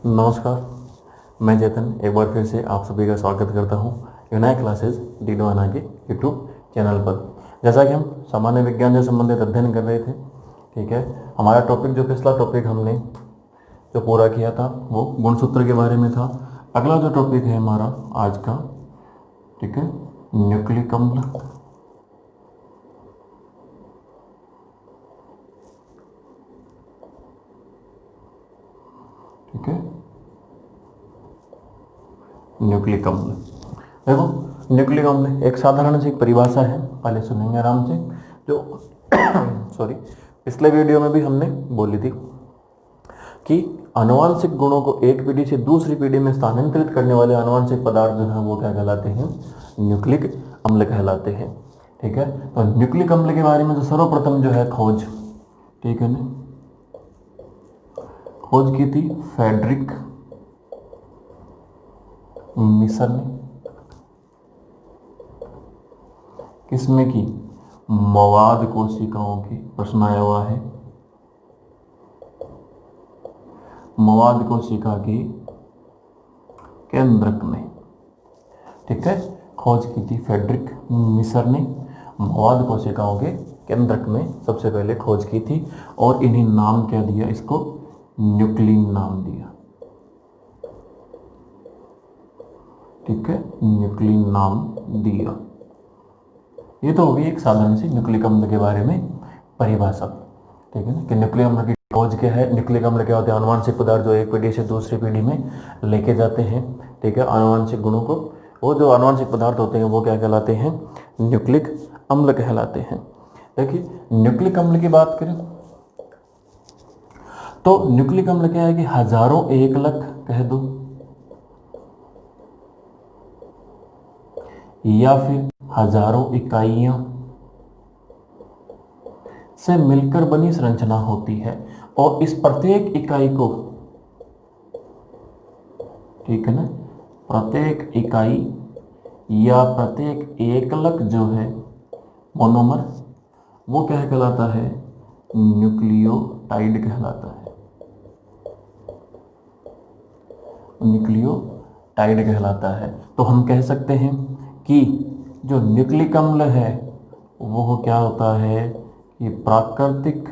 नमस्कार, मैं चेतन एक बार फिर से आप सभी का स्वागत करता हूं यूनाइक क्लासेस डीडोआना के यूट्यूब चैनल पर। जैसा कि हम सामान्य विज्ञान से संबंधित अध्ययन कर रहे थे, ठीक है। हमारा टॉपिक जो पिछला टॉपिक हमने जो पूरा किया था वो गुणसूत्र के बारे में था। अगला जो टॉपिक है हमारा आज का, ठीक है, न्यूक्लिक अम्ल। ठीक है, न्यूक्लिक अम्ल। देखो, न्यूक्लिक अम्ल एक साधारण सी परिभाषा है, पहले सुनेंगे आराम से। जो सॉरी, पिछले वीडियो में भी हमने बोली थी कि आनुवांशिक गुणों को एक पीढ़ी से दूसरी पीढ़ी में स्थानांतरित करने वाले आनुवांशिक पदार्थ जो हैं वो क्या कहलाते हैं? न्यूक्लिक अम्ल कहलाते हैं। ठीक है, तो न्यूक्लिक अम्ल के बारे में जो सर्वप्रथम जो है खोज, ठीक है ना, खोज की थी फ्रेडरिक मिसर ने। किसमें की? मवाद कोशिकाओं की। प्रश्न आया हुआ है, मवाद कोशिका की केंद्रक में। ठीक है, खोज की थी फ्रेडरिक मिसर ने। मवाद कोशिकाओं के केंद्रक में सबसे पहले खोज की थी और इन्हीं नाम क्या दिया इसको? न्यूक्लिन नाम दिया। ठीक है, न्यूक्लिन नाम दिया। ये तो होगी एक साधारण सी न्यूक्लिक अम्ल के बारे में परिभाषा। ठीक है ना, कि न्यूक्लिक अम्ल की खोज क्या है? न्यूक्लिक अम्ल क्या होते हैं? आनुवांशिक पदार्थ जो एक पीढ़ी से दूसरी पीढ़ी में लेके जाते हैं। ठीक है, आनुवांशिक गुणों को, वो जो आनुवांशिक पदार्थ होते हैं वो क्या कहलाते हैं? न्यूक्लिक अम्ल कहलाते हैं। देखिए, न्यूक्लिक अम्ल की बात करें तो न्यूक्लिक अम्ल क्या है कि हजारों, एक लाख कह दो, या फिर हजारों इकाइयों से मिलकर बनी संरचना होती है और इस प्रत्येक इकाई को, ठीक है ना, प्रत्येक इकाई या प्रत्येक एकलक जो है मोनोमर, वो क्या कहलाता है? न्यूक्लियोटाइड कहलाता है। न्यूक्लियोटाइड कहलाता है। तो हम कह सकते हैं कि जो न्यूक्लिक अम्ल है वो क्या होता है कि प्राकृतिक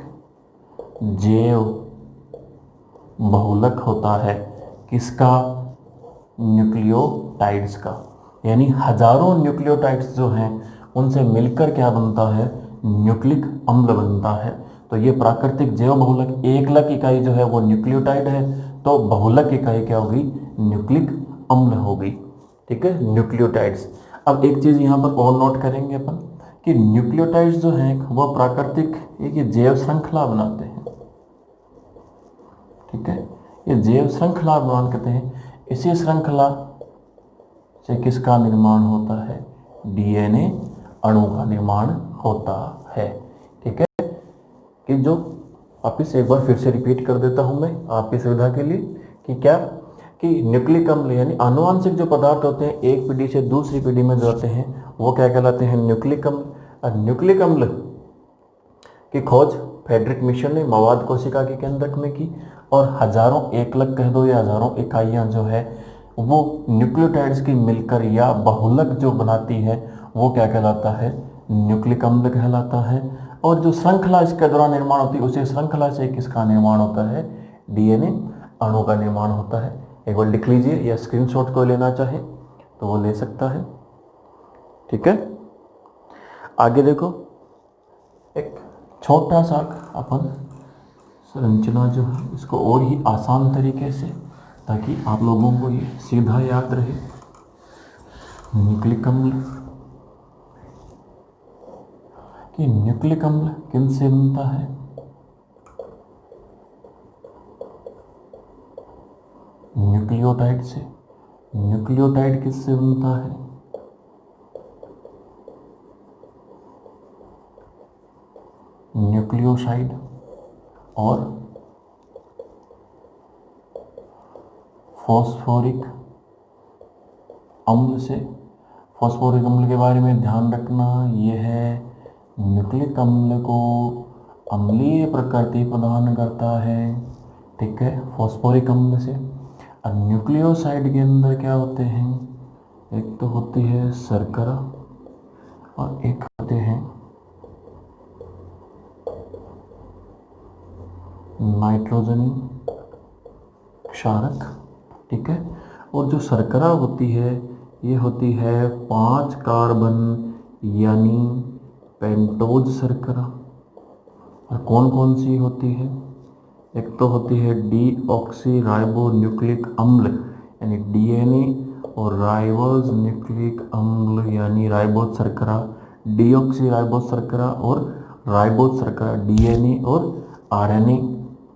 जैव बहुलक होता है। किसका? न्यूक्लियोटाइड्स का। यानी हजारों न्यूक्लियोटाइड्स जो हैं उनसे मिलकर क्या बनता है? न्यूक्लिक अम्ल बनता है। तो ये प्राकृतिक जैव बहुलक, एकलक इकाई जो है वो न्यूक्लियोटाइड है, तो बहुलक इकाई क्या होगी? न्यूक्लिक अम्ल होगी। ठीक है, न्यूक्लियोटाइड्स। अब एक चीज यहाँ पर और नोट करेंगे अपन कि न्यूक्लियोटाइड्स जो हैं वो प्राकृतिक एक जैव श्रृंखला बनाते हैं। ठीक है, ये जैव श्रृंखला बनान कहते हैं। इसी श्रृंखला से किसका निर्माण होता है? डीएनए अणु का निर्माण होता है। ठीक है, कि जो वापिस एक बार फिर से रिपीट कर देता हूं मैं आपकी सुविधा के लिए कि क्या, कि न्यूक्लिक अम्ल यानी आनुवांशिक जो पदार्थ होते हैं एक पीढ़ी से दूसरी पीढ़ी में जाते हैं वो क्या कहलाते हैं? न्यूक्लिक अम्ल। और न्यूक्लिक अम्ल की खोज फ्रेडरिक मिशर ने मवाद कोशिका के केंद्रक में की और हजारों एकलक कह दो या हजारों इकाइयां जो है वो न्यूक्लियोटाइड्स की मिलकर या बहुलक जो बनाती है वो क्या कहलाता है? न्यूक्लिक अम्ल कहलाता है। और जो श्रृंखला इसके दौरान निर्माण होती है उसी श्रृंखला से किसका निर्माण होता है? डीएनए अणु का निर्माण होता है। एक बार लिख लीजिए या स्क्रीनशॉट को लेना चाहे तो वो ले सकता है। ठीक है, आगे देखो, एक छोटा सा अपन संरचना जो है इसको और ही आसान तरीके से, ताकि आप लोगों को ये सीधा याद रहे। न्यूक्लिक अम्ल, कि न्यूक्लिक अम्ल किन से बनता है? न्यूक्लियोटाइड से। न्यूक्लियोटाइड किससे बनता है? न्यूक्लियोसाइड और फॉस्फोरिक अम्ल से। फॉस्फोरिक अम्ल के बारे में ध्यान रखना, यह है न्यूक्लिक अम्ल को अम्लीय प्रकृति प्रदान करता है। ठीक है, फॉस्फोरिक अम्ल से। अब न्यूक्लियोसाइड के अंदर क्या होते हैं, एक तो होती है शर्करा और एक होते हैं नाइट्रोजनी क्षारक, ठीक है। और जो शर्करा होती है ये होती है 5 कार्बन यानी पेंटोज शर्करा। और कौन कौन सी होती है, एक तो होती है डीऑक्सी राइबो न्यूक्लिक अम्ल यानी डीएनए और राइबोज न्यूक्लिक अम्ल यानी राइबोज शर्करा, डीऑक्सी राइबोज शर्करा और राइबोज शर्करा डीएनए और आरएनए,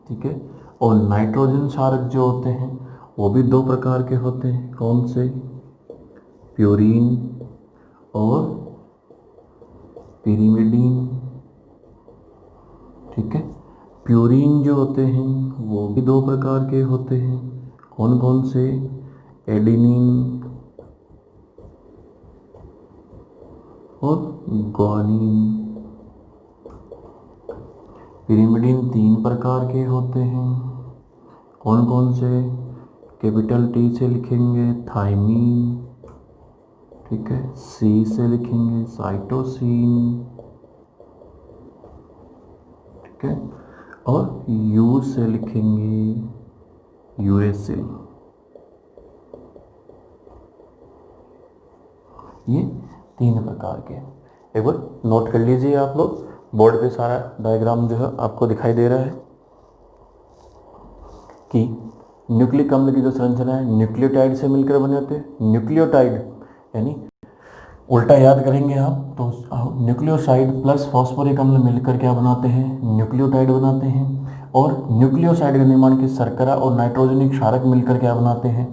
ठीक है। और नाइट्रोजन क्षारक जो होते हैं वो भी 2 प्रकार के होते हैं, कौन से, प्यूरीन और पिरिमिडीन, ठीक है। प्यूरीन जो होते हैं वो भी 2 प्रकार के होते हैं, कौन कौन से, एडेनिन और ग्वानिन। पिरिमिडीन 3 प्रकार के होते हैं, कौन कौन से, कैपिटल टी से लिखेंगे थाइमीन, ठीक है, सी से लिखेंगे साइटोसिन, ठीक है, और यू से लिखेंगे यूरेसिल। ये 3 प्रकार के, एक बार नोट कर लीजिए आप लोग, बोर्ड पे सारा डायग्राम जो है आपको दिखाई दे रहा है कि न्यूक्लिक अम्ल की जो संरचना है न्यूक्लियोटाइड से मिलकर बने होते हैं। न्यूक्लियोटाइड यानी उल्टा याद करेंगे आप तो न्यूक्लियोसाइड प्लस फॉस्फोरिक अम्ल मिलकर क्या बनाते हैं, न्यूक्लियोटाइड बनाते हैं। और न्यूक्लियोसाइड के निर्माण के शर्करा और नाइट्रोजनिक क्षारक मिलकर क्या बनाते हैं,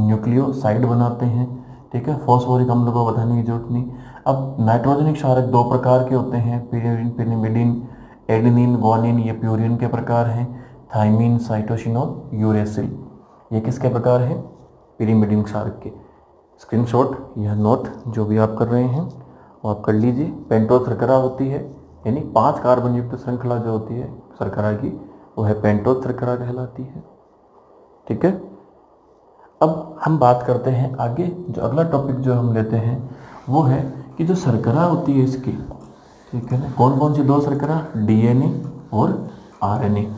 न्यूक्लियोसाइड बनाते हैं, ठीक है। फॉस्फोरिक अम्ल को बताने की जरूरत नहीं। अब नाइट्रोजनिक क्षारक 2 प्रकार के होते हैं, पिरिमिडीन पिरिमिडीन, एडेनिन ग्वानिन, ये प्यूरिन के प्रकार हैं, थाइमीन साइटोसिन और यूरेसिल ये किसके प्रकार हैं, पिरिमिडीन क्षारक के। स्क्रीनशॉट या नोट जो भी आप कर रहे हैं वो आप कर लीजिए। पेंटोज शर्करा होती है यानी 5 कार्बन युक्त श्रृंखला जो होती है शर्करा की वो है पेंटोज शर्करा कहलाती है, ठीक है। अब हम बात करते हैं आगे, जो अगला टॉपिक जो हम लेते हैं वो है कि जो शर्करा होती है इसकी, ठीक है ना, कौन कौन सी 2 शर्करा, डीएनए और आरएनए।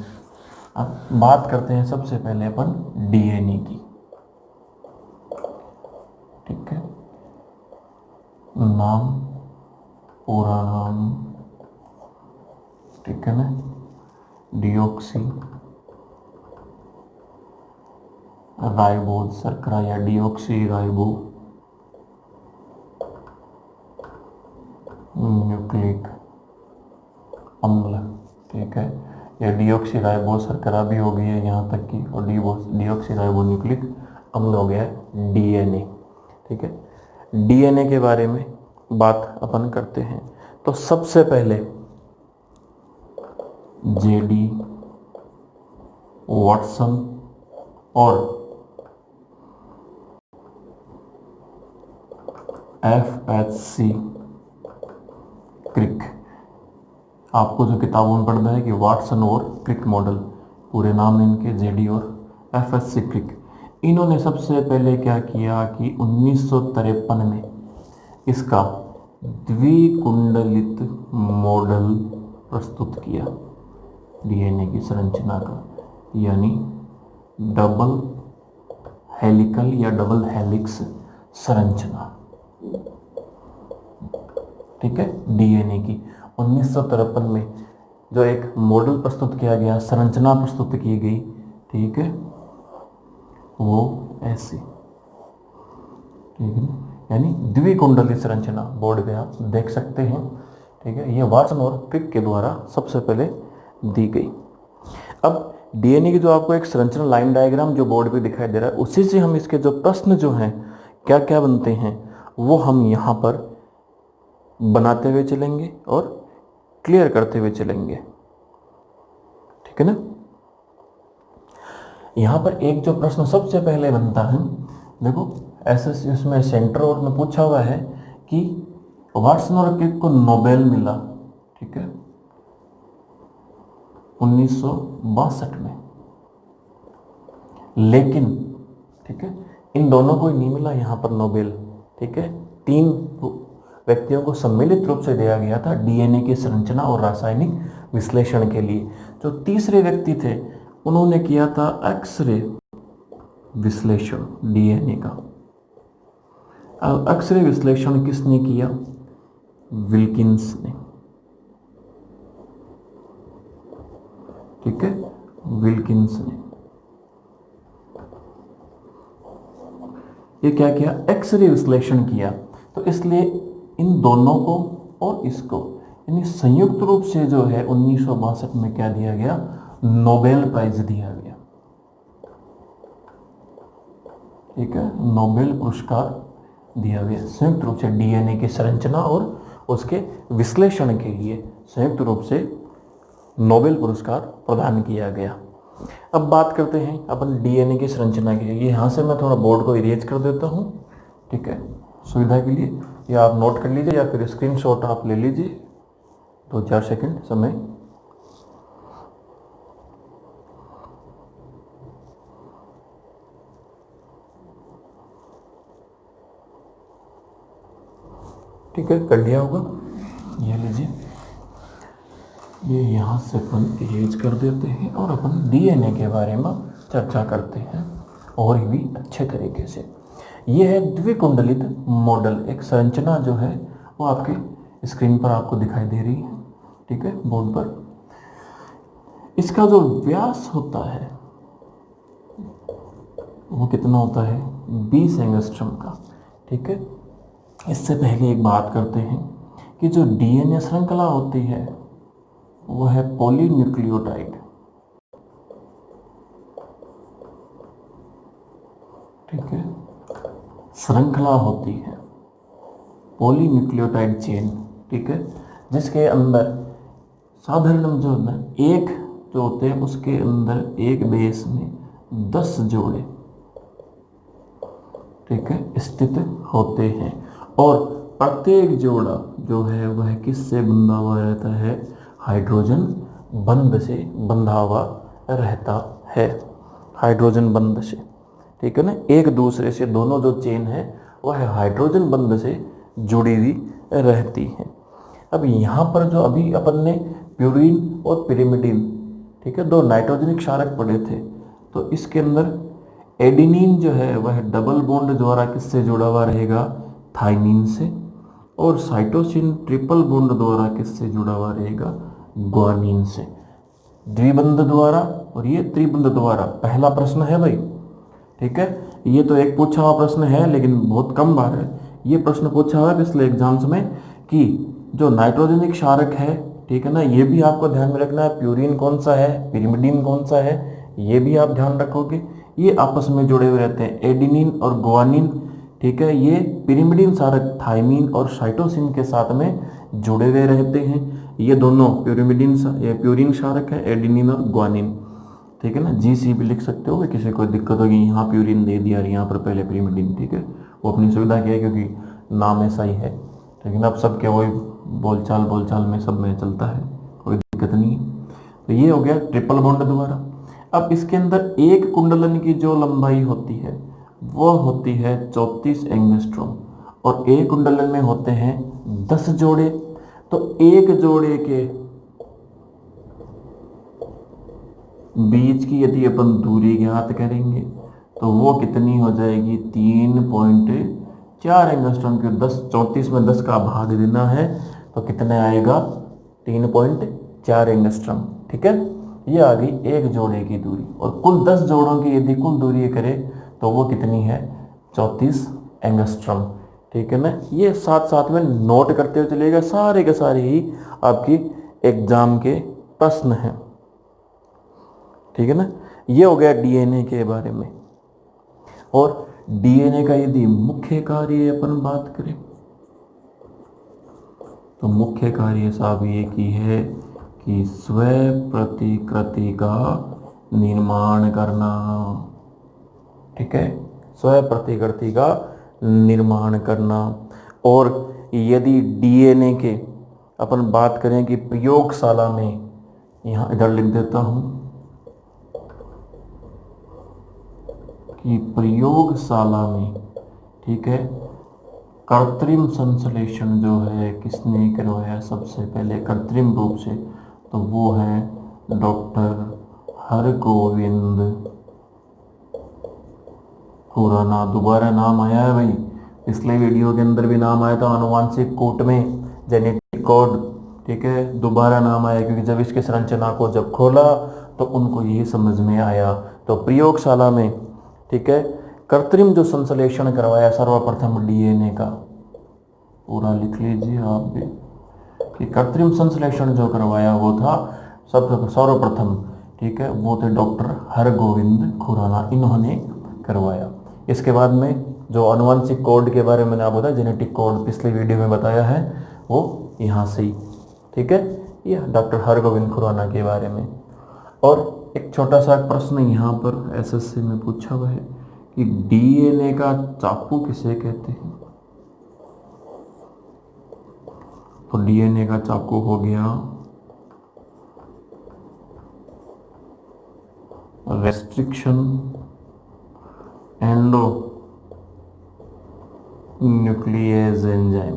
अब बात करते हैं सबसे पहले अपन डीएनए की, ठीक है। नाम, पूरा नाम, ठीक है ना, डीऑक्सी राइबोज शर्करा या डीऑक्सी राइबो न्यूक्लिक अम्ल, ठीक है। या डीऑक्सी राइबो शर्करा भी हो गई है यहाँ तक की, और डीऑक्सी राइबो न्यूक्लिक अम्ल हो गया है डीएनए, ठीक है। डीएनए के बारे में बात अपन करते हैं तो सबसे पहले जेडी वाटसन और एफएचसी क्रिक, आपको जो किताबों में पढ़ना है कि वाटसन और क्रिक मॉडल, पूरे नाम है इनके जेडी और एफएचसी क्रिक। इन्होंने सबसे पहले क्या किया कि 1953 में इसका द्विकुंडलित मॉडल प्रस्तुत किया डीएनए की संरचना का, यानी डबल हेलिकल या डबल हेलिक्स संरचना, ठीक है। डीएनए की 1953 में जो एक मॉडल प्रस्तुत किया गया, संरचना प्रस्तुत की गई, ठीक है, वो ऐसी, ठीक है, यानी द्विकुंडलित संरचना बोर्ड पे आप देख सकते हैं, ठीक है। ये वाटसन और क्रिक के द्वारा सबसे पहले दी गई। अब डीएनए की जो आपको एक संरचना लाइन डायग्राम जो बोर्ड पे दिखाई दे रहा है, उसी से हम इसके जो प्रश्न जो हैं क्या क्या बनते हैं वो हम यहाँ पर बनाते हुए चलेंगे और क्लियर करते हुए चलेंगे, ठीक है ना। यहाँ पर एक जो प्रश्न सबसे पहले बनता है, देखो ऐसे इसमें सेंटर और में पूछा हुआ है कि वाटसन और क्रिक को नोबेल मिला, ठीक है, 1962 में, लेकिन ठीक है, इन दोनों को नहीं मिला यहाँ पर नोबेल। ठीक है, 3 व्यक्तियों को सम्मिलित रूप से दिया गया था डीएनए की संरचना और रासायनिक विश्लेषण के लिए। जो तीसरे व्यक्ति थे उन्होंने किया था एक्सरे विश्लेषण डीएनए का। अब एक्सरे विश्लेषण किसने किया? विल्किंस ने। ठीक है, विल्किंस ने ये क्या किया? एक्सरे विश्लेषण किया। तो इसलिए इन दोनों को और इसको यानी संयुक्त रूप से जो है 1962 में क्या दिया गया? नोबेल प्राइज दिया गया। ठीक है, नोबेल पुरस्कार दिया गया संयुक्त रूप से डीएनए की संरचना और उसके विश्लेषण के लिए संयुक्त रूप से नोबेल पुरस्कार प्रदान किया गया। अब बात करते हैं अपन डीएनए की संरचना की। ये यहाँ से मैं थोड़ा बोर्ड को इरेज कर देता हूँ, ठीक है, सुविधा के लिए, या आप नोट कर लीजिए या फिर स्क्रीनशॉट आप ले लीजिए। 2-4 सेकंड समय। ठीक है, कर लिया होगा। ये लीजिए, ये यहाँ से अपन इरेज कर देते हैं और अपन डीएनए के बारे में चर्चा करते हैं और भी अच्छे तरीके से। ये है द्विकुंडलित मॉडल। एक संरचना जो है वो आपके स्क्रीन पर आपको दिखाई दे रही है, ठीक है, बोर्ड पर। इसका जो व्यास होता है वो कितना होता है? 20 एंगस्ट्रम का। ठीक है, इससे पहले एक बात करते हैं कि जो डीएनए श्रृंखला होती है वो है पॉलीन्यूक्लियोटाइड। ठीक है, श्रृंखला होती है पॉलीन्यूक्लियोटाइड चेन। ठीक है, जिसके अंदर साधारण जो है एक जो होते हैं उसके अंदर एक बेस में 10 जोड़े, ठीक है, स्थित होते हैं और प्रत्येक जोड़ा जो है वह किससे बंधा हुआ रहता है? हाइड्रोजन बंध से बंधा हुआ रहता है, हाइड्रोजन बंध से। ठीक है ना, एक दूसरे से दोनों जो चेन है वह हाइड्रोजन बंध से जुड़ी हुई रहती है। अब यहाँ पर जो अभी अपन ने प्यूरिन और पिरिमिडिन, ठीक है, 2 नाइट्रोजनिक क्षारक पढ़े थे, तो इसके अंदर एडिनिन जो है वह डबल बॉन्ड द्वारा किससे जुड़ा हुआ रहेगा? थाइमिन से। और साइटोसिन ट्रिपल बॉन्ड द्वारा किससे जुड़ा हुआ रहेगा? ग्वानिन से। द्विबंध द्वारा और ये त्रिबंध द्वारा। पहला प्रश्न है भाई, ठीक है, ये तो एक पूछा हुआ प्रश्न है लेकिन बहुत कम बार है। ये प्रश्न पूछा हुआ है पिछले एग्जाम्स में कि जो नाइट्रोजनिक क्षारक है, ठीक है ना, ये भी आपको ध्यान में रखना है। प्यूरिन कौन सा है, पिरिमिडिन कौन सा है, ये भी आप ध्यान रखोगे। ये आपस में जुड़े हुए रहते हैं, एडिनिन और ग्वानिन। ठीक है, ये पिरिमिडिन क्षारक थाइमिन और साइटोसिन के साथ में जुड़े हुए रहते हैं। ये दोनों प्यूरिन क्षारक है, एडिनिन और ग्वानिन। ठीक है ना, जीसी भी लिख सकते हो, किसी को दिक्कत होगी। यहाँ प्यूरिन दे दिया और यहाँ पर पहले पिरिमिडिन। ठीक है, वो अपनी सुविधा की है क्योंकि नाम ऐसा ही है, लेकिन अब सबके वही बोलचाल में सब में चलता है, कोई दिक्कत नहीं है। तो ये हो गया ट्रिपल बॉन्ड द्वारा। अब इसके अंदर एक कुंडलन की जो लंबाई होती है वो होती है 34 एंगस्ट्रॉम और एक कुंडलन में होते हैं 10 जोड़े। तो एक जोड़े के बीच की यदि अपन दूरी ज्ञात करेंगे तो वो कितनी हो जाएगी? 3.4 एंगस्ट्रॉम की। 34 में 10 का भाग देना है तो कितने आएगा? 3.4 एंगस्ट्रॉम। ठीक है, ये आ गई एक जोड़े की दूरी। और कुल 10 जोड़ों की यदि कुल दूरी करें तो वो कितनी है? 34 एंगस्ट्रॉम। ठीक है ना, ये साथ साथ में नोट करते हुए चलेगा। सारे के सारे ही आपकी एग्जाम के प्रश्न हैं। ठीक है ना, ये हो गया डीएनए के बारे में। और डीएनए का यदि मुख्य कार्य अपन बात करें तो मुख्य कार्य साहब ये की है कि स्वय प्रतिकृति का निर्माण करना। ठीक है, स्वय प्रतिकृति का निर्माण करना। और यदि डीएनए के अपन बात करें कि प्रयोगशाला में, यहाँ इधर लिख देता हूँ कि प्रयोगशाला में, ठीक है, कृत्रिम संश्लेषण जो है किसने करवाया सबसे पहले कृत्रिम रूप से, तो वो है डॉक्टर हरगोविंद खुराना। दोबारा नाम आया है भाई, पिछले वीडियो के अंदर भी नाम आया था आनुवांशिक कोट में, जेनेटिक कोड, ठीक है, दोबारा नाम आया क्योंकि जब इसके संरचना को जब खोला तो उनको यही समझ में आया। तो प्रयोगशाला में, ठीक है, कृत्रिम जो संश्लेषण करवाया सर्वप्रथम डीएनए का, पूरा लिख लीजिए आप भी, कि कृत्रिम संश्लेषण जो करवाया वो था सर्वप्रथम, ठीक है, वो थे डॉक्टर हरगोविंद खुराना, इन्होंने करवाया। इसके बाद में जो आनुवंशिक कोड के बारे में मैंने आपको बताया, जेनेटिक कोड पिछले वीडियो में बताया है, वो यहाँ से ही, ठीक है, ये डॉक्टर हरगोविंद खुराना के बारे में। और एक छोटा सा प्रश्न यहाँ पर एसएससी में पूछा हुआ है कि डीएनए का चाकू किसे कहते हैं? तो डीएनए का चाकू हो गया restriction endo nucleus enzyme,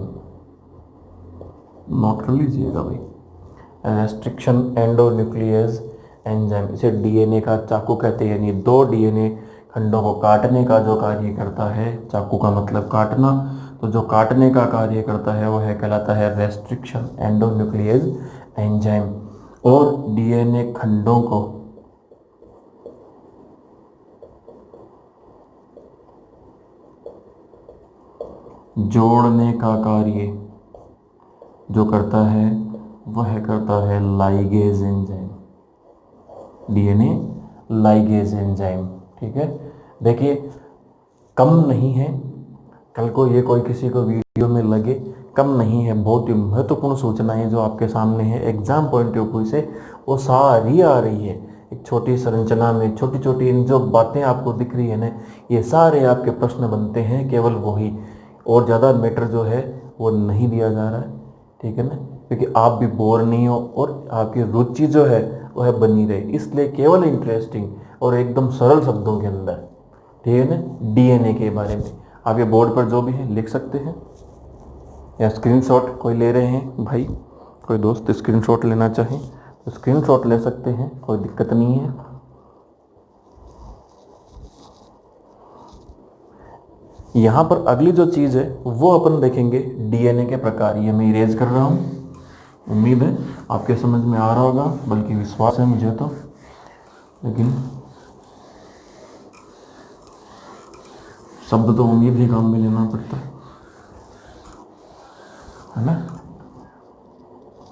note कर लीजिएगा भाई, रेस्ट्रिक्शन एंडो न्यूक्लियस एंजाइम, इसे डीएनए का चाकू कहते हैं। यानी दो डीएनए खंडों को काटने का जो कार्य करता है, चाकू का मतलब काटना, तो जो काटने का कार्य करता है वो है कहलाता है रेस्ट्रिक्शन एंडो न्यूक्लियस एंजाइम। और डीएनए खंडों को जोड़ने का कार्य जो करता है वह करता है ligase enzyme, DNA ligase enzyme, ठीक है। देखिए कम नहीं है, कल को ये कोई किसी को वीडियो में लगे कम नहीं है, बहुत ही महत्वपूर्ण सूचनाएं जो आपके सामने है एग्जाम पॉइंट ऑफ व्यू से, वो सारी आ रही है एक छोटी संरचना में। छोटी छोटी इन जो बातें आपको दिख रही है ना, ये सारे आपके प्रश्न बनते हैं केवल वही, और ज़्यादा मैटर जो है वो नहीं दिया जा रहा है, ठीक है ना, क्योंकि आप भी बोर नहीं हो और आपकी रुचि जो है वह बनी रहे, इसलिए केवल इंटरेस्टिंग और एकदम सरल शब्दों के अंदर, ठीक है ना, डीएनए के बारे में आप ये बोर्ड पर जो भी है लिख सकते हैं, या स्क्रीनशॉट कोई ले रहे हैं भाई, कोई दोस्त स्क्रीनशॉट लेना चाहें तो स्क्रीनशॉट ले सकते हैं, कोई दिक्कत नहीं है। यहाँ पर अगली जो चीज़ है वो अपन देखेंगे डीएनए के प्रकार, ये मैं इरेज कर रहा हूँ, उम्मीद है आपके समझ में आ रहा होगा, बल्कि विश्वास है मुझे तो, लेकिन शब्द तो उम्मीद ही काम में लेना पड़ता है ना,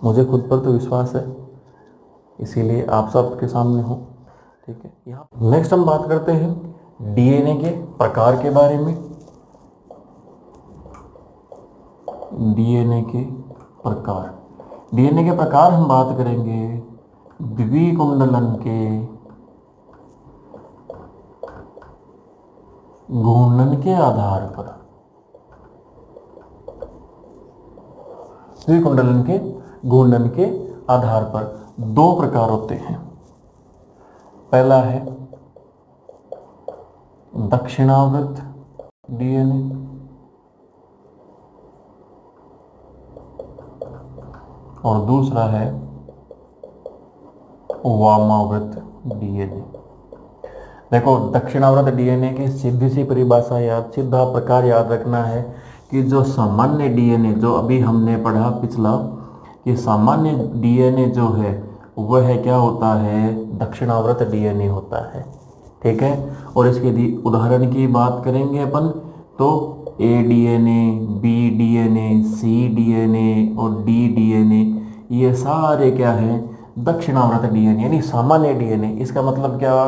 मुझे खुद पर तो विश्वास है, इसीलिए आप सबके सामने हूँ, ठीक है। यहाँ नेक्स्ट हम बात करते हैं डीएनए के प्रकार के बारे में। डीएनए के प्रकार, डीएनए के प्रकार हम बात करेंगे द्विकुंडलन के घूर्णन के आधार पर। द्विकुंडलन के घूर्णन के आधार पर दो प्रकार होते हैं। पहला है दक्षिणावर्त डीएनए और दूसरा है वामावर्त डीएनए। देखो दक्षिणावर्त डीएनए की सीधी सी परिभाषा याद, सीधा प्रकार याद रखना है कि जो सामान्य डीएनए जो अभी हमने पढ़ा पिछला, कि सामान्य डीएनए जो है वह क्या होता है, दक्षिणावर्त डीएनए होता है, ठीक है। और इसके उदाहरण की बात करेंगे अपन तो ए डीएनए, बी डीएनए, सी डीएनए और डी डीएनए, ये सारे क्या है, दक्षिणावर्त डीएनए यानी सामान्य डीएनए। इसका मतलब क्या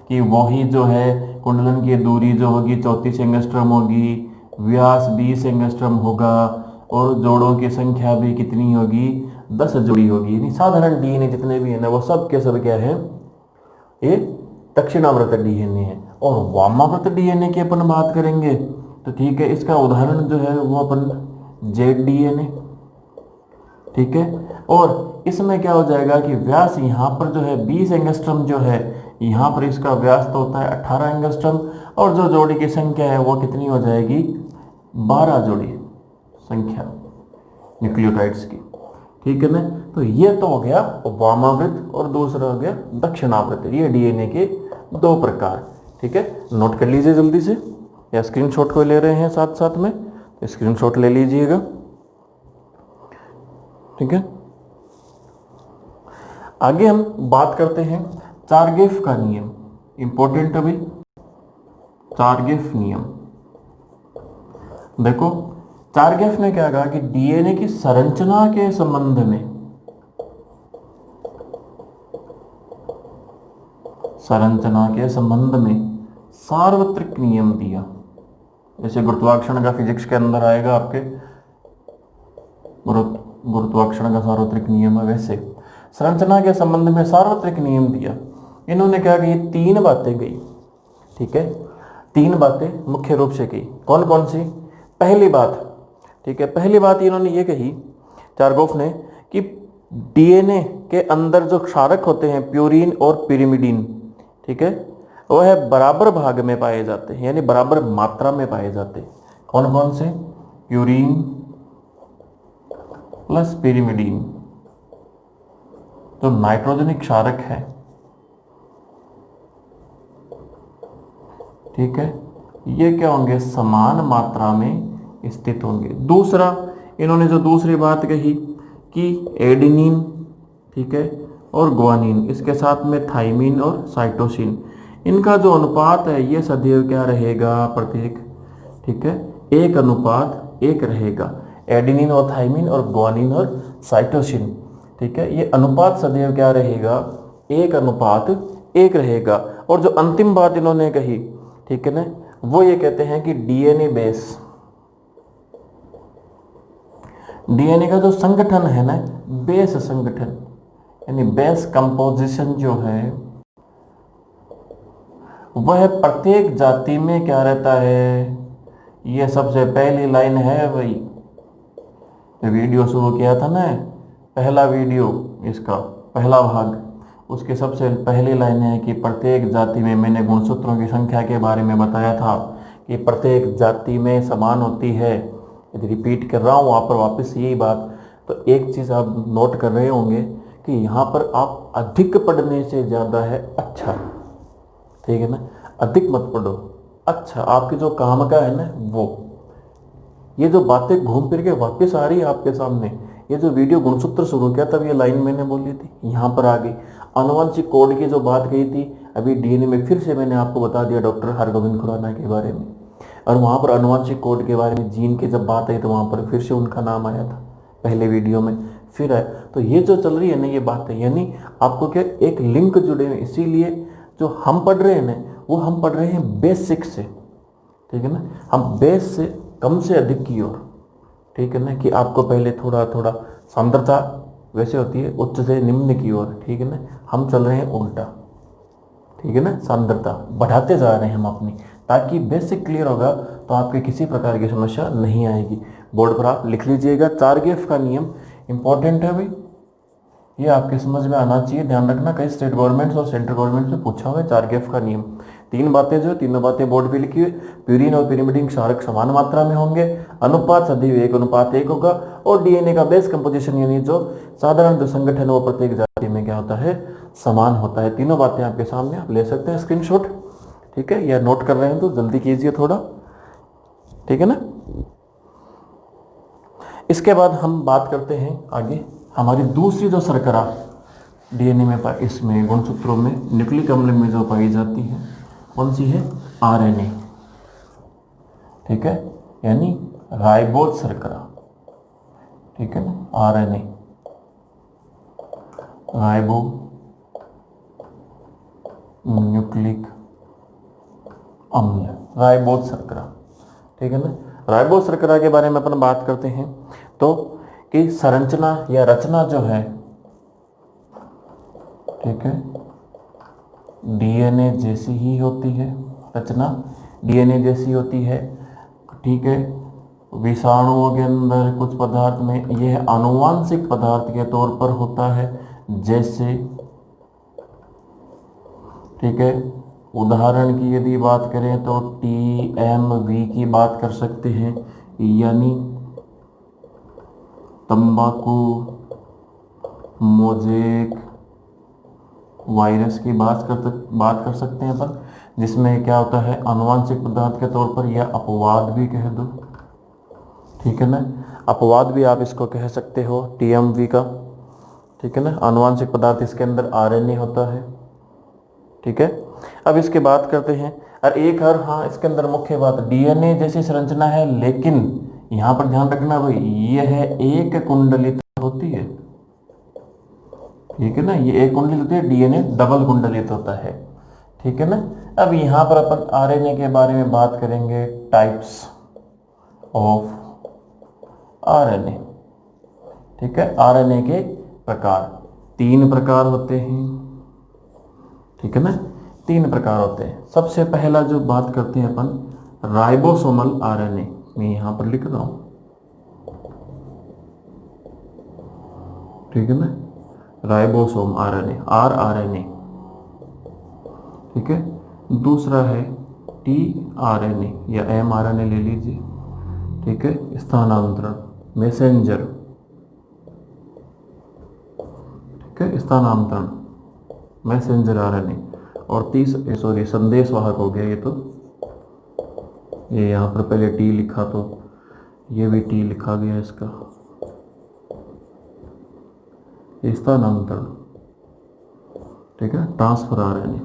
कि वही जो है कुंडलन की दूरी जो होगी 34 एंगस्ट्रॉम होगी, व्यास 20 एंगस्ट्रॉम होगा और जोड़ों की संख्या भी कितनी होगी, 10 जोड़ी होगी। यानी साधारण डीएनए जितने भी है ना वो सब के सब क्या है, ये दक्षिणावर्त डीएनए है। और वामावर्त डीएनए की अपन बात करेंगे तो ठीक है, इसका उदाहरण जो है वो अपन जेड डीएनए, ठीक है। और इसमें क्या हो जाएगा कि व्यास यहाँ पर जो है 20 एंगस्ट्रॉम जो है यहाँ पर इसका व्यास तो होता है 18 एंगस्ट्रम, और जो जोड़ी की संख्या है वो कितनी हो जाएगी, 12 जोड़ी संख्या न्यूक्लियोटाइड्स की। ठीक है ना। तो ये तो हो गया वामावृत और दूसरा हो गया दक्षिणावृत। ये डीएनए के दो प्रकार। ठीक है, नोट कर लीजिए जल्दी से, या स्क्रीनशॉट को ले रहे हैं साथ साथ में तो स्क्रीनशॉट ले लीजिएगा। ठीक है, आगे हम बात करते हैं चारगेफ का नियम। इंपॉर्टेंट अभी चारगेफ नियम। देखो चारगेफ ने क्या कहा कि डीएनए की संरचना के संबंध में, संरचना के संबंध में सार्वत्रिक नियम दिया। जैसे गुरुत्वाकर्षण का फिजिक्स के अंदर आएगा आपके गुरुत्वाकर्षण का सार्वत्रिक नियम है, वैसे संरचना के संबंध में सार्वत्रिक नियम दिया। इन्होंने क्या कि तीन बातें गई। ठीक है, तीन बातें मुख्य रूप से की। कौन कौन सी? पहली बात, ठीक है, पहली बात इन्होंने ये कही चारगेफ ने कि डीएनए के अंदर जो क्षारक होते हैं प्यूरीन और पिरिमिडीन, ठीक है, वह बराबर भाग में पाए जाते हैं, यानी बराबर मात्रा में पाए जाते हैं। कौन कौन से? प्यूरीन प्लस पिरिमिडीन, जो नाइट्रोजनिक क्षारक है। ठीक है, ये क्या होंगे? समान मात्रा में स्थित होंगे। दूसरा, इन्होंने जो दूसरी बात कही कि एडेनिन, ठीक है, और ग्वानिन, इसके साथ में थाइमिन और साइटोसिन, इनका जो अनुपात है ये सदैव क्या रहेगा? प्रत्येक, ठीक है, 1:1 रहेगा। एडेनिन और थाइमिन और ग्वानिन और साइटोसिन, ठीक है, ये अनुपात सदैव क्या रहेगा? 1:1 रहेगा। और जो अंतिम बात इन्होंने कही, ठीक है ना, वो ये कहते हैं कि डीएनए बेस, डीएनए का जो संगठन है ना, बेस संगठन, यानी बेस कंपोजिशन जो है वह प्रत्येक जाति में क्या रहता है? ये सबसे पहली लाइन है भाई, जो वीडियो शुरू किया था ना, पहला वीडियो, इसका पहला भाग, उसके सबसे पहली लाइन है कि प्रत्येक जाति में, मैंने गुणसूत्रों की संख्या के बारे में बताया था कि प्रत्येक जाति में समान होती है। यदि रिपीट कर रहा हूँ वहाँ पर वापस यही बात। तो एक चीज़ आप नोट कर रहे होंगे कि यहाँ पर आप अधिक पढ़ने से ज़्यादा है अच्छा, ठीक है ना, अधिक मत पढ़ो, अच्छा आपके जो काम का है ना वो। ये जो बातें घूम फिर के वापस आ रही है आपके सामने, ये जो वीडियो गुणसूत्र शुरू किया तब ये लाइन मैंने बोली थी, यहाँ पर आ गई। आनुवंशिक कोड की जो बात कही थी अभी डीएनए में, फिर से मैंने आपको बता दिया डॉक्टर हरगोविंद खुराना के बारे में, और वहाँ पर आनुवंशिक कोड के बारे में जीन की जब बात आई तो वहाँ पर फिर से उनका नाम आया था पहले वीडियो में, फिर है। तो ये जो चल रही है ना ये बातें, यानी आपको क्या एक लिंक जुड़े हुए, इसीलिए जो हम पढ़ रहे हैं ना वो हम पढ़ रहे हैं बेसिक से, ठीक है ना, हम बेस से कम से अधिक की ओर, ठीक है ना, कि आपको पहले थोड़ा थोड़ा सांद्रता वैसे होती है उच्च से निम्न की ओर, ठीक है ना, हम चल रहे हैं उल्टा, ठीक है ना, सांद्रता बढ़ाते जा रहे हैं हम अपनी, ताकि बेसिक क्लियर होगा तो आपके किसी प्रकार की समस्या नहीं आएगी। बोर्ड पर आप लिख लीजिएगा, चारगेफ का नियम इंपॉर्टेंट है भाई, ये आपके समझ में आना चाहिए, ध्यान रखना, कई स्टेट गवर्नमेंट्स और सेंट्रल गवर्नमेंट से पूछा हुआ है चारगेफ का नियम। तीन बातें जो, तीनों बातें बोर्ड पे लिखी हुई, प्यूरिन और पिरिमिडीन क्षारक समान मात्रा में होंगे, अनुपात सदैव 1:1 होगा, और डीएनए का बेस कंपोजिशन यानी जो साधारण जो संगठन है वो प्रत्येक जाति में क्या होता है? समान होता है। तीनों बातें आपके सामने, आप ले सकते हैं स्क्रीनशॉट, ठीक है, या नोट कर रहे हैं तो जल्दी कीजिए थोड़ा, ठीक है ना। इसके बाद हम बात करते हैं आगे हमारी दूसरी जो शर्करा डीएनए में इसमें गुणसूत्रों में न्यूक्लिक अम्ल में जो पाई जाती है, कौन सी है? आरएनए, ठीक है, यानी राइबोज शर्करा, ठीक है ना, आरएनए, राइबो न्यूक्लिक अम्ल, राइबोज शर्करा, ठीक है ना। राइबोज शर्करा के बारे में अपन बात करते हैं तो कि संरचना या रचना जो है, ठीक है, डीएनए जैसी ही होती है, रचना डीएनए जैसी होती है, ठीक है। विषाणुओं के अंदर कुछ पदार्थ में यह आनुवांशिक पदार्थ के तौर पर होता है, जैसे ठीक है। उदाहरण की यदि बात करें तो TMV की बात कर सकते हैं, यानी तंबाकू मोज़ेक वायरस की बात कर सकते हैं अपन, जिसमें क्या होता है आनुवांशिक पदार्थ के तौर पर, या अपवाद भी कह दो, ठीक है ना। अपवाद भी आप इसको कह सकते हो TMV का, ठीक है ना। आनुवांशिक पदार्थ इसके अंदर RNA होता है, ठीक है। अब इसके बात करते हैं, और एक और हाँ इसके अंदर मुख्य बात, DNA जैसी संरचना है, लेकिन यहाँ पर ध्यान रखना भाई, ये है एक कुंडलित होती है, ठीक है ना। ये एक कुंडलित होती है, DNA डबल कुंडलित होता है, ठीक है ना। अब यहाँ पर अपन RNA के बारे में बात करेंगे, टाइप्स ऑफ RNA, ठीक है। RNA के प्रकार 3 प्रकार होते हैं, ठीक है ना, 3 प्रकार होते हैं। सबसे पहला जो बात करते हैं अपन, राइबोसोमल RNA, मैं यहाँ पर लिख रहा हूँ, ठीक है ना, राइबोसोम RNA, rRNA, ठीक है। दूसरा है tRNA या mRNA ले लीजिए, ठीक है, स्थानांतरण, मैसेंजर, ठीक है, स्थानांतरण, मैसेंजर RNA। और संदेश वाहक हो गया ये तो, ये यहाँ पर पहले T लिखा तो ये भी T लिखा गया इसका, स्थानांतरण, ठीक है, ट्रांसफर RNA,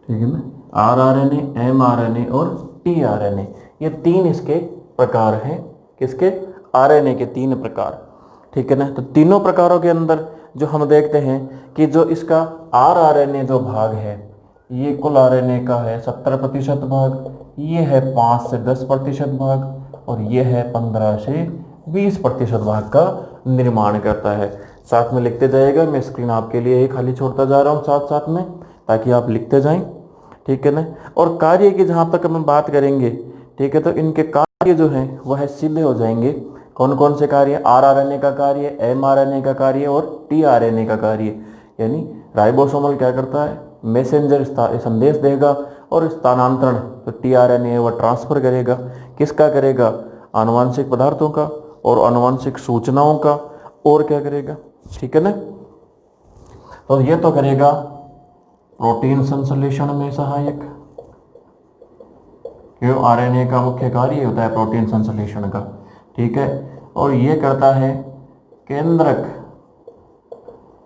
ठीक है ना। rRNA, mRNA और tRNA, ये 3 इसके प्रकार हैं, किसके, RNA के 3 प्रकार, ठीक है ना। तो तीनों प्रकारों के अंदर जो हम देखते हैं कि जो इसका rRNA जो भाग है, ये कुल RNA का है 70% भाग, ये है 5 से 10% भाग, और ये है 15 से 20% भाग का निर्माण करता है। साथ में लिखते जाइएगा, मैं स्क्रीन आपके लिए ही खाली छोड़ता जा रहा हूँ साथ साथ में, ताकि आप लिखते जाएं, ठीक है ना। और कार्य की जहाँ तक हम बात करेंगे, ठीक है, तो इनके कार्य जो हैं वह सीधे हो जाएंगे। कौन कौन से कार्य, rRNA का कार्य, mRNA का कार्य और tRNA का कार्य। यानी राइबोसोमल क्या करता है, मैसेंजर संदेश देगा, और स्थानांतरण तो tRNA वह ट्रांसफर करेगा, किसका करेगा, आनुवांशिक पदार्थों का और आनुवांशिक सूचनाओं का, और क्या करेगा, ठीक है ना। तो ये तो करेगा प्रोटीन संश्लेषण में सहायक, क्यों, RNA का मुख्य कार्य होता है प्रोटीन संश्लेषण का, ठीक है। और ये करता है केंद्रक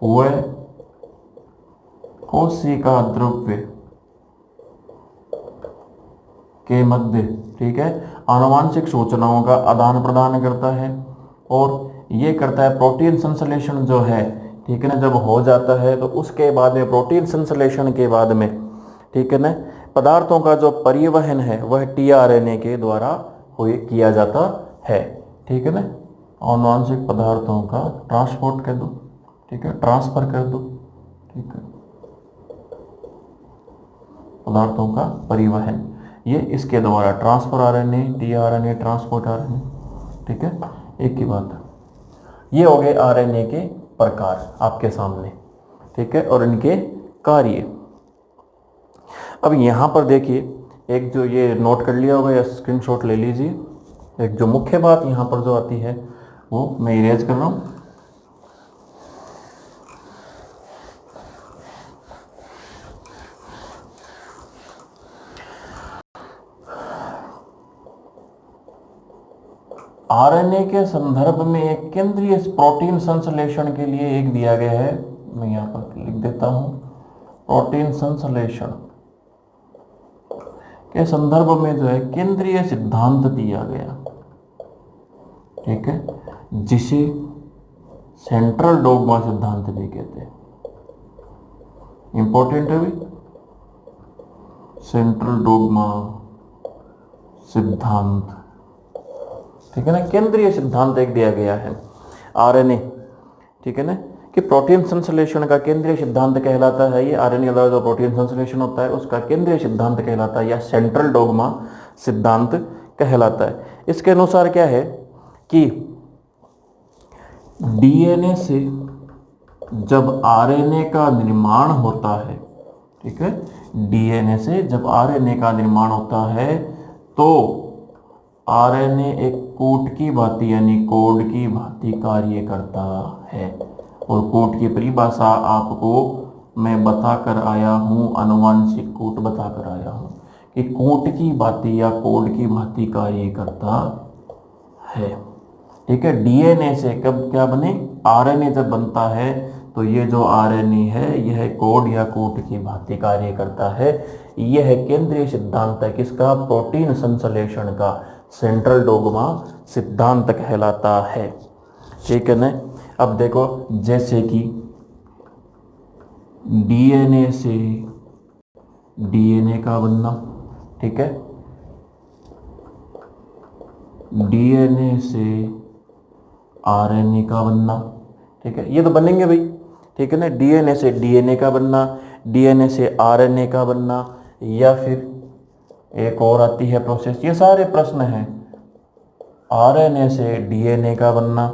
व कोशिका द्रव्य के मध्य, ठीक है, आनुवांशिक सूचनाओं का आदान प्रदान करता है। और ये करता है प्रोटीन संश्लेषण जो है, ठीक है ना, जब हो जाता है तो उसके बाद में, प्रोटीन संश्लेषण के बाद में, ठीक है ना, पदार्थों का जो परिवहन है वह tRNA के द्वारा किया जाता है, ठीक है ना। आनुवांशिक पदार्थों का ट्रांसपोर्ट कर दो, ठीक है, ट्रांसफर कर दो, ठीक है, पदार्थों का परिवहन, ये इसके द्वारा transfer RNA, tRNA, transport RNA, ठीक है, एक ही बात है। ये हो गए RNA के प्रकार आपके सामने, ठीक है, और इनके कार्य। अब यहाँ पर देखिए, एक जो ये नोट कर लिया होगा या स्क्रीनशॉट ले लीजिए, एक जो मुख्य बात यहाँ पर जो आती है वो मैं इरेज कर रहा हूँ। RNA के संदर्भ में एक केंद्रीय प्रोटीन संश्लेषण के लिए एक दिया गया है, मैं यहाँ पर लिख देता हूँ, प्रोटीन संश्लेषण के संदर्भ में जो है केंद्रीय सिद्धांत दिया गया, ठीक है, जिसे सेंट्रल डोग्मा सिद्धांत भी कहते हैं। इंपॉर्टेंट है भी, सेंट्रल डोग्मा सिद्धांत, ठीक है ना, केंद्रीय सिद्धांत एक दिया गया है RNA, ठीक है ना, कि प्रोटीन संश्लेषण का केंद्रीय सिद्धांत कहलाता है, ये RNA द्वारा जो प्रोटीन संश्लेषण होता है उसका केंद्रीय सिद्धांत कहलाता है, या सेंट्रल डोग्मा सिद्धांत कहलाता है। इसके अनुसार क्या है कि DNA से जब आरएनए का निर्माण होता है, ठीक है, डीएनए से जब आरएनए का निर्माण होता है तो आरएनए एक कूट की भांति यानी कोड की भांति कार्य करता है। और कूट की परिभाषा आपको मैं बताकर आया हूँ, आनुवांशिक कूट बताकर आया हूँ कि कूट की भांति या कोड की भांति कार्य करता है। ठीक है, डीएनए से कब क्या बने, आरएनए जब बनता है तो ये जो आरएनए है यह कोड या कूट की भांति कार्य करता है। यह केंद्रीय सिद्धांत है किसका, प्रोटीन संश्लेषण का, सेंट्रल डोग्मा सिद्धांत कहलाता है। ठीक है ना। अब देखो जैसे कि डीएनए से डीएनए का बनना, ठीक है, डीएनए से आरएनए का बनना, ठीक है, ये तो बनेंगे भाई, ठीक है ना। डीएनए से डीएनए का बनना, डीएनए से आरएनए का बनना, या फिर एक और आती है प्रोसेस, ये सारे प्रश्न हैं, आरएनए से डीएनए का बनना।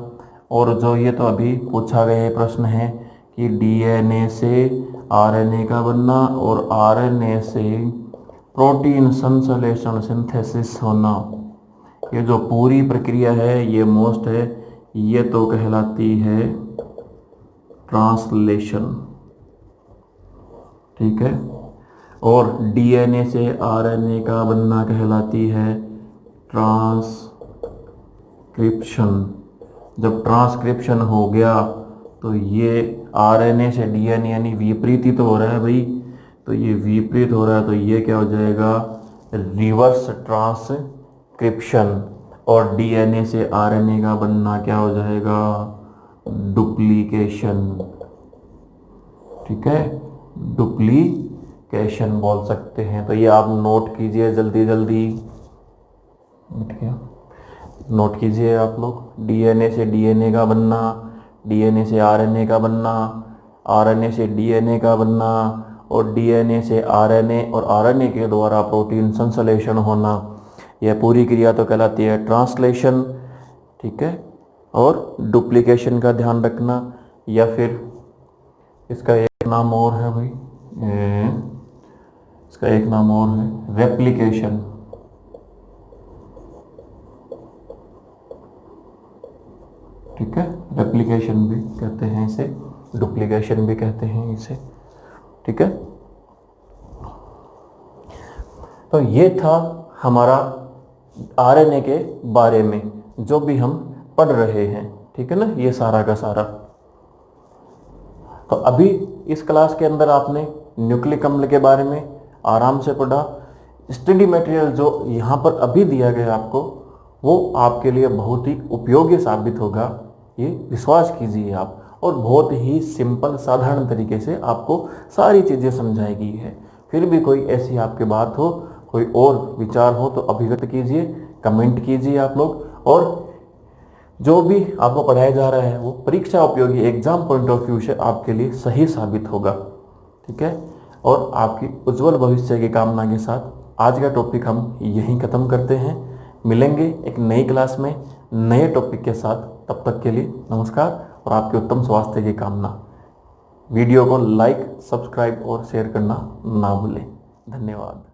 और जो ये तो अभी पूछा गया प्रश्न है कि डीएनए से आरएनए का बनना और आरएनए से प्रोटीन संश्लेषण सिंथेसिस होना, ये जो पूरी प्रक्रिया है ये मोस्ट है, ये तो कहलाती है ट्रांसलेशन। ठीक है, और डीएनए से आरएनए का बनना कहलाती है ट्रांसक्रिप्शन। जब ट्रांसक्रिप्शन हो गया तो ये आरएनए से डीएनए यानी विपरीत ही तो हो रहा है भाई, तो ये विपरीत हो रहा है तो ये क्या हो जाएगा, रिवर्स ट्रांसक्रिप्शन। और डीएनए से आरएनए का बनना क्या हो जाएगा, डुप्लीकेशन। ठीक है, डुप्लीकेशन बोल सकते हैं। तो ये आप नोट कीजिए जल्दी जल्दी, नोट कीजिए आप लोग। डीएनए से डीएनए का बनना, डीएनए से आरएनए का बनना, आरएनए से डीएनए का बनना, और डीएनए से आरएनए और आरएनए के द्वारा प्रोटीन संश्लेषण होना, यह पूरी क्रिया तो कहलाती है ट्रांसलेशन। ठीक है, और डुप्लीकेशन का ध्यान रखना, या फिर इसका एक नाम और है भाई, इसका एक नाम और है रेप्लिकेशन। ठीक है, रेप्लिकेशन भी कहते हैं इसे, डुप्लीकेशन भी कहते हैं इसे। ठीक है, तो ये था हमारा आरएनए के बारे में जो भी हम पढ़ रहे हैं। ठीक है ना, ये सारा का सारा। तो अभी इस क्लास के अंदर आपने न्यूक्लिक अम्ल के बारे में आराम से पढ़ा। स्टडी मटेरियल जो यहाँ पर अभी दिया गया आपको वो आपके लिए बहुत ही उपयोगी साबित होगा, ये विश्वास कीजिए आप। और बहुत ही सिंपल साधारण तरीके से आपको सारी चीज़ें समझाई गई है। फिर भी कोई ऐसी आपकी बात हो, कोई और विचार हो तो अभिव्यक्त कीजिए, कमेंट कीजिए आप लोग। और जो भी आपको पढ़ाया जा रहा है वो परीक्षा उपयोगी, एग्जाम पॉइंट ऑफ व्यू से आपके लिए सही साबित होगा। ठीक है, और आपकी उज्जवल भविष्य की कामना के साथ आज का टॉपिक हम यहीं ख़त्म करते हैं। मिलेंगे एक नई क्लास में नए टॉपिक के साथ, तब तक के लिए नमस्कार और आपके उत्तम स्वास्थ्य की कामना। वीडियो को लाइक, सब्सक्राइब और शेयर करना ना भूलें। धन्यवाद।